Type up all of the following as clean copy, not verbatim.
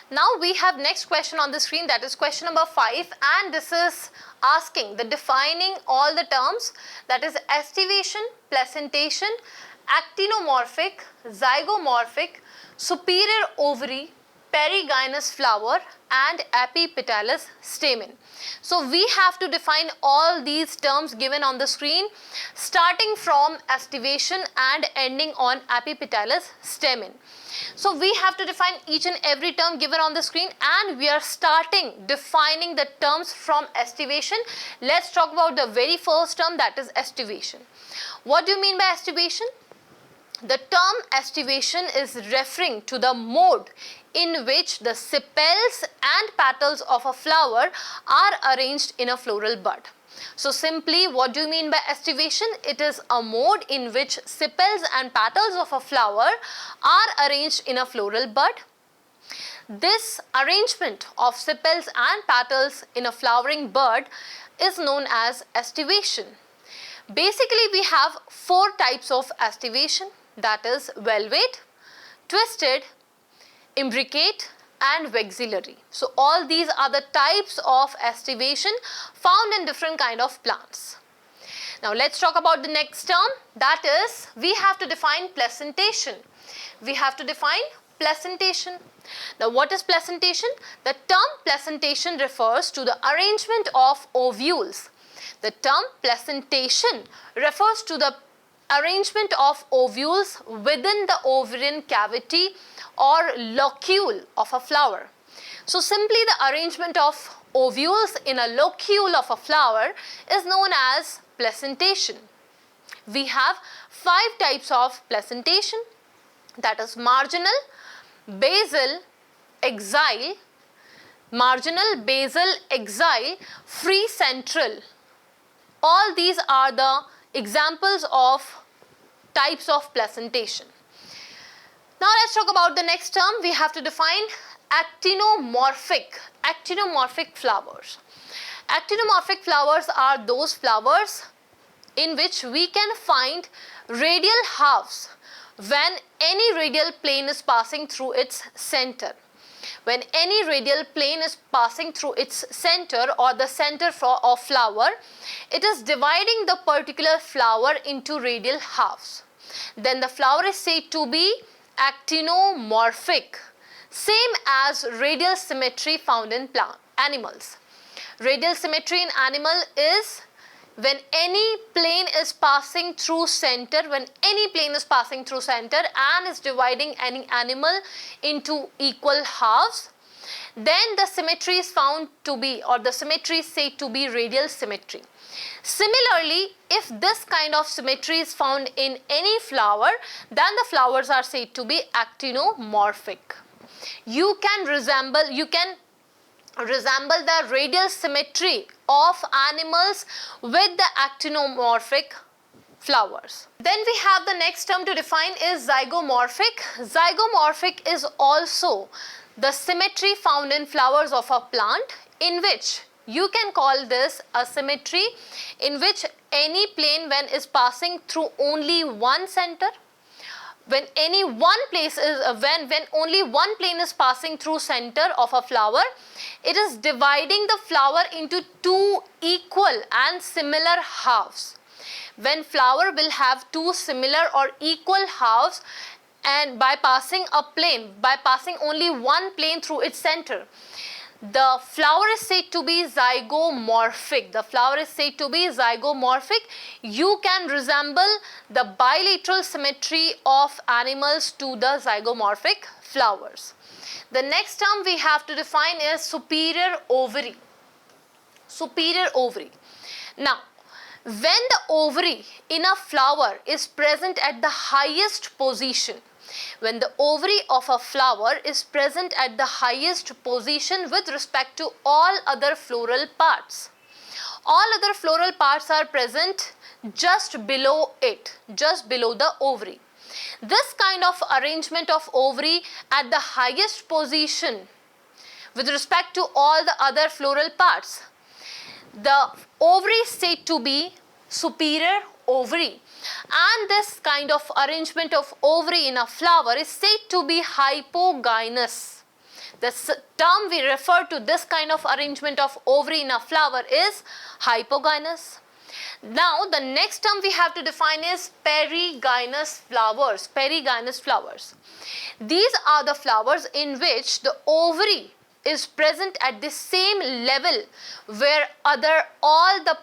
Now we have next question on the screen, that is question number 5, and this is asking the defining all the terms, that is aestivation, placentation, actinomorphic, zygomorphic, superior ovary, perigynous flower and epipetalous stamen. So we have to define all these terms given on the screen, starting from aestivation and ending on epipetalous stamen. So we have to define each and every term given on the screen, and we are starting defining the terms from aestivation. Let's talk about the very first term, that is aestivation. What do you mean by aestivation? The term aestivation is referring to the mode in which the sepals and petals of a flower are arranged in a floral bud. So simply, what do you mean by aestivation? It is a mode in which sepals and petals of a flower are arranged in a floral bud. This arrangement of sepals and petals in a flowering bud is known as aestivation. Basically, we have 4 types of aestivation, that is velvet, twisted, imbricate and vexillary. So all these are the types of aestivation found in different kind of plants. Now let's talk about the next term, that is we have to define placentation. We have to define placentation. Now what is placentation? The term placentation refers to the arrangement of ovules. The term placentation refers to the arrangement of ovules within the ovarian cavity or locule of a flower. So simply the arrangement of ovules in a locule of a flower is known as placentation. We have 5 types of placentation, that is marginal, basal, axile, free central. All these are the examples of types of placentation. Now let's talk about the next term. We have to define actinomorphic flowers. Actinomorphic flowers are those flowers in which we can find radial halves when any radial plane is passing through its center. When any radial plane is passing through its center or the center of flower, it is dividing the particular flower into radial halves. Then the flower is said to be actinomorphic, same as radial symmetry found in animals. Radial symmetry in animal is when any plane is passing through center, and is dividing any animal into equal halves, then the symmetry is found to be, or the symmetry is said to be radial symmetry. Similarly, if this kind of symmetry is found in any flower, then the flowers are said to be actinomorphic. You can resemble the radial symmetry of animals with the actinomorphic flowers. Then we have the next term to define is zygomorphic. Zygomorphic is also the symmetry found in flowers of a plant, in which you can call this a symmetry in which any plane when is passing through only one center, when only one plane is passing through center of a flower, it is dividing the flower into 2 equal and similar halves. When flower will have 2 similar or equal halves, and by passing only one plane through its center, the flower is said to be zygomorphic. You can resemble the bilateral symmetry of animals to the zygomorphic flowers. The next term we have to define is superior ovary. Now, when the ovary in a flower is present at the highest position, when the ovary of a flower is present at the highest position with respect to all other floral parts. All other floral parts are present just below it, just below the ovary. This kind of arrangement of ovary at the highest position with respect to all the other floral parts, the ovary is said to be superior ovary, and this kind of arrangement of ovary in a flower is said to be hypogynous. The term we refer to this kind of arrangement of ovary in a flower is hypogynous. Now the next term we have to define is perigynous flowers. Perigynous flowers. These are the flowers in which the ovary is present at the same level where all the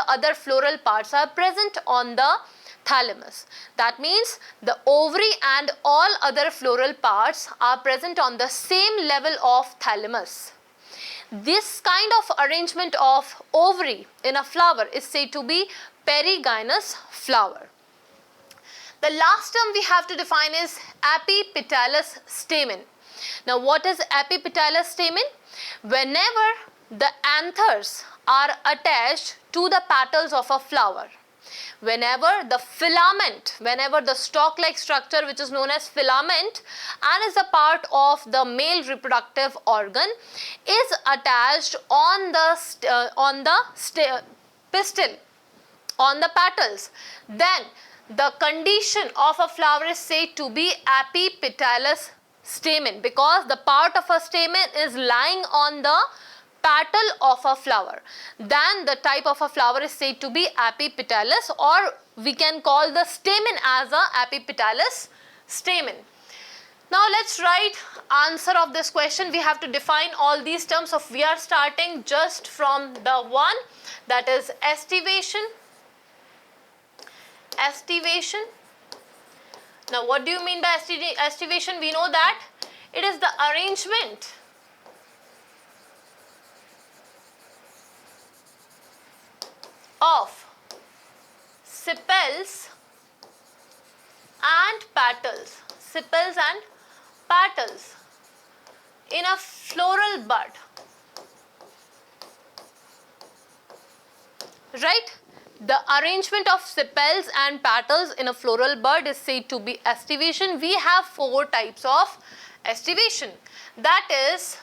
other floral parts are present on the thalamus. That means the ovary and all other floral parts are present on the same level of thalamus. This kind of arrangement of ovary in a flower is said to be perigynous flower. The last term we have to define is epipetalous stamen. Now what is epipetalous stamen? Whenever the anthers are attached to the petals of a flower, whenever the stalk-like structure which is known as filament and is a part of the male reproductive organ is attached on the pistil, on the petals, then the condition of a flower is said to be epipetalous stamen, because the part of a stamen is lying on the petal of a flower. Then the type of a flower is said to be epipetalous, or we can call the stamen as a epipetalous stamen. Now let's write answer of this question. We have to define all these terms. So we are starting just from the one, that is aestivation. Aestivation. Now what do you mean by aestivation? We know that it is the arrangement of sepals and petals. Sepals and petals in a floral bud. Right? The arrangement of sepals and petals in a floral bud is said to be aestivation. We have 4 types of aestivation. That is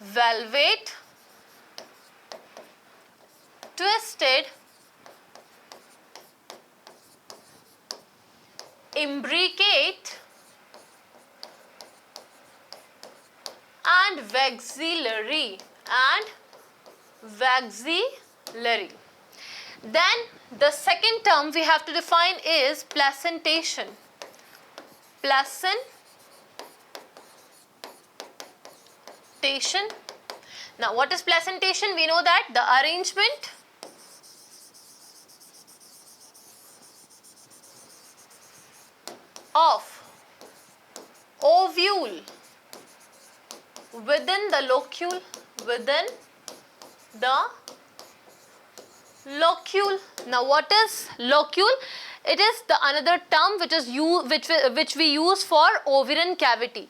velvet, twisted, imbricate and vexillary. Then the second term we have to define is placentation. Placentation. Now what is placentation? We know that the arrangement of ovule within the locule, Now what is locule? It is the another term which we use for ovarian cavity.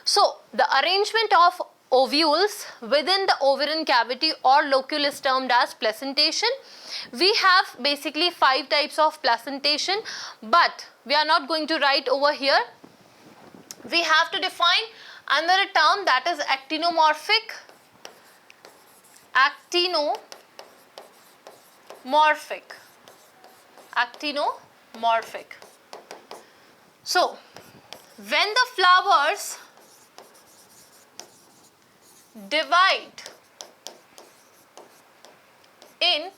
So the arrangement of ovules within the ovarian cavity or locule is termed as placentation. We have basically 5 types of placentation, but we are not going to write over here. We have to define another term, that is actinomorphic. Actinomorphic. So when the flowers divide in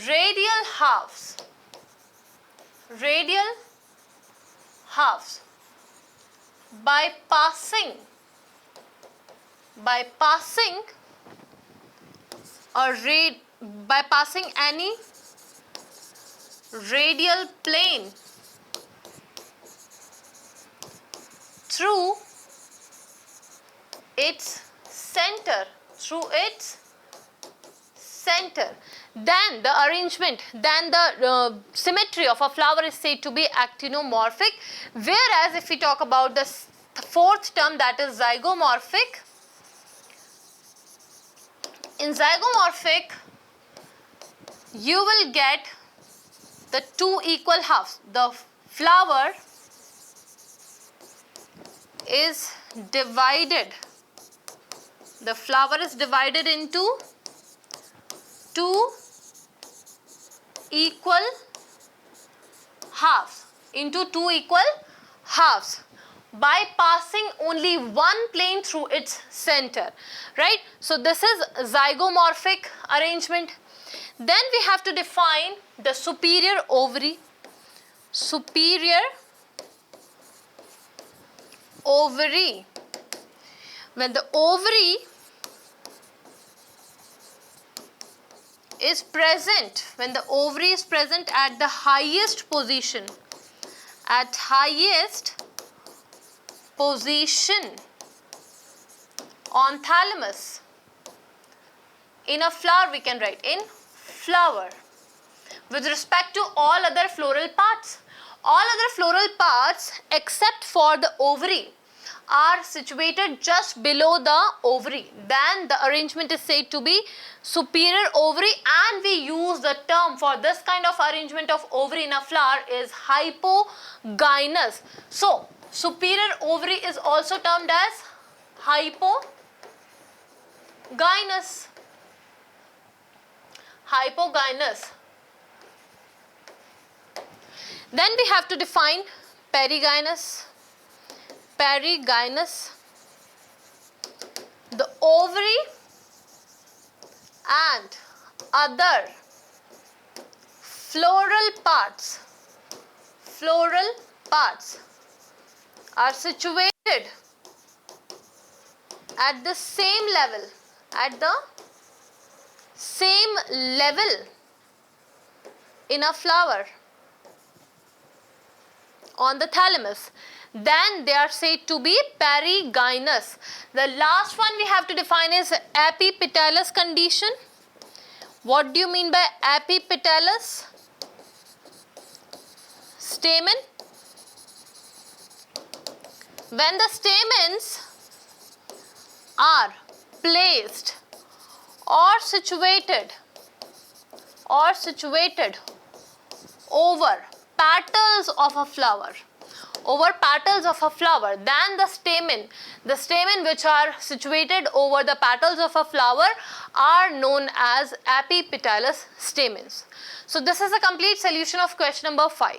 radial halves by passing any radial plane through its center, then the arrangement, then the symmetry of a flower is said to be actinomorphic. Whereas if we talk about the 4th term, that is zygomorphic. In zygomorphic, you will get the 2 equal halves. The flower is divided. The flower is divided into 2 equal halves. by passing only one plane through its center, right? So this is zygomorphic arrangement. Then we have to define the superior ovary. Superior ovary. When the ovary is present, when the ovary is present at the highest position, at highest position on thalamus. In a flower we can write in flower. With respect to all other floral parts, all other floral parts except for the ovary are situated just below the ovary. Then the arrangement is said to be superior ovary, and we use the term for this kind of arrangement of ovary in a flower is hypogynous. So superior ovary is also termed as hypogynous. Hypogynous. Then we have to define perigynous. Perigynous. The ovary and other floral parts are situated at the same level, in a flower on the thalamus. Then they are said to be perigynous. The last one we have to define is epipetalous condition. What do you mean by epipetalous? Stamen. When the stamens are placed or situated over petals of a flower, then the stamen which are situated over the petals of a flower are known as epipetalous stamens. So this is a complete solution of question number 5.